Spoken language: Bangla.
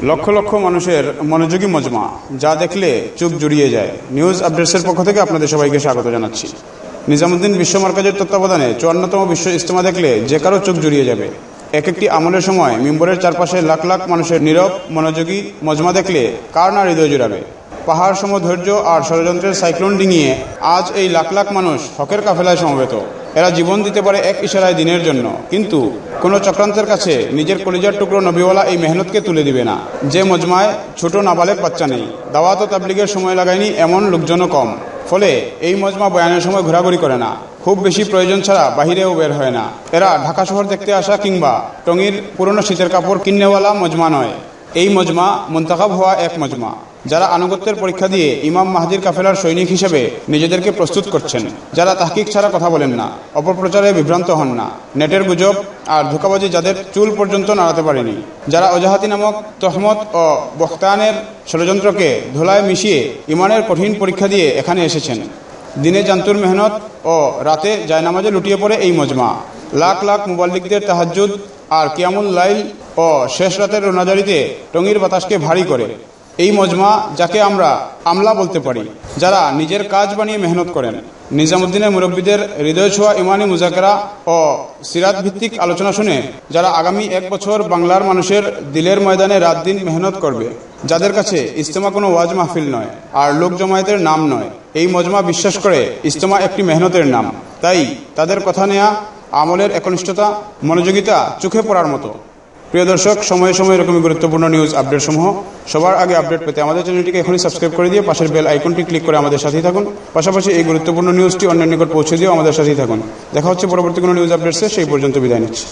লক্ষ লক্ষ মানুষের মনোযোগী মজমা, যা দেখলে চোখ জুড়িয়ে যায়। নিউজ আপডেটসের পক্ষ থেকে আপনাদের সবাইকে স্বাগত জানাচ্ছি। নিজামুদ্দিন বিশ্ব মার্কাজের তত্ত্বাবধানে 54তম বিশ্ব ইজতেমা দেখলে যে কারো চোখ জুড়িয়ে যাবে। এক একটি আমলের সময় মিম্বরের চারপাশে লাখ লাখ মানুষের নীরব মনোযোগী মজমা দেখলে কার না হৃদয় জুড়াবে। পাহাড় সম ধৈর্য আর ষড়যন্ত্রের সাইক্লোন ডিঙিয়ে আজ এই লাখ লাখ মানুষ হকের কাফেলায় সমবেত। এরা জীবন দিতে পারে এক ইশারায় দিনের জন্য, কিন্তু কোনো চক্রান্তের কাছে নিজের কলিজার টুকরো নবীওয়ালা এই মেহনতকে তুলে দিবে না। যে মজমায় ছোট নাবালেক বাচ্চা নেই, দাওয়াত ও তাবলিগের সময় লাগায়নি এমন লোকজনও কম। ফলে এই মজমা বয়ানের সময় ঘোরাঘুরি করে না, খুব বেশি প্রয়োজন ছাড়া বাহিরেও বের হয় না। এরা ঢাকা শহর দেখতে আসা কিংবা টঙ্গীর পুরনো শীতের কাপড় কিনেওয়ালা মজমা নয়। এই মজমা মুন্তাখাব হওয়া এক মজমা, যারা আনুগত্যের পরীক্ষা দিয়ে ইমাম মাহদির কাফেলার সৈনিক হিসেবে নিজেদেরকে প্রস্তুত করছেন, যারা তাহকিক ছাড়া কথা বলেন না, অপপ্রচারে বিভ্রান্ত হন না, নেটের গুজব আর ধোঁকাবাজি যাদের চুল পর্যন্ত নাড়াতে পারেনি, যারা অজাহাতি নামক তহমত ও বখতানের ষড়যন্ত্রকে ধুলায় মিশিয়ে ইমানের কঠিন পরীক্ষা দিয়ে এখানে এসেছেন। দিনে জান্তুর মেহনত ও রাতে জায়নামাজে লুটিয়ে পড়ে এই মজমা। লাখ লাখ মুবাল্লিগদের তাহাজ্জুদ আর কিয়ামুল লাইল ও শেষ রাতের রোনাজারিতে টঙ্গীর বাতাসকে ভারী করে। এই মজমা, যাকে আমরা আমলা বলতে পারি, যারা নিজের কাজ বানিয়ে মেহনত করেন। নিজামুদ্দিনের মুরব্বীদের হৃদয় ছোঁয়া ইমানি মুজাকেরা ও সিরাত ভিত্তিক আলোচনা শুনে যারা আগামী এক বছর বাংলার মানুষের দিলের ময়দানে রাত দিন মেহনত করবে, যাদের কাছে ইজতেমা কোনো ওয়াজ মাহফিল নয় আর লোক জমায়েতের নাম নয়। এই মজমা বিশ্বাস করে ইজতেমা একটি মেহনতের নাম। তাই তাদের কথা নেয়া, আমলের একনিষ্ঠতা, মনোযোগিতা চোখে পড়ার মতো। প্রিয় দর্শক, সময়ে সময়ে এরকমই গুরুত্বপূর্ণ নিউজ আপডেট সমূহ সবার আগে আপডেট পেতে আমাদের চ্যানেলটিকে এখনই সাবস্ক্রাইব করে দিয়ে পাশের বেল আইকনটি ক্লিক করে আমাদের সাথেই থাকুন। পাশাপাশি এই গুরুত্বপূর্ণ নিউজটি অন্যের নিকট পৌঁছে দিয়েও আমাদের সাথেই থাকুন। দেখা হচ্ছে পরবর্তী কোনো নিউজ আপডেটসে। সেই পর্যন্ত বিদায় নিচ্ছি।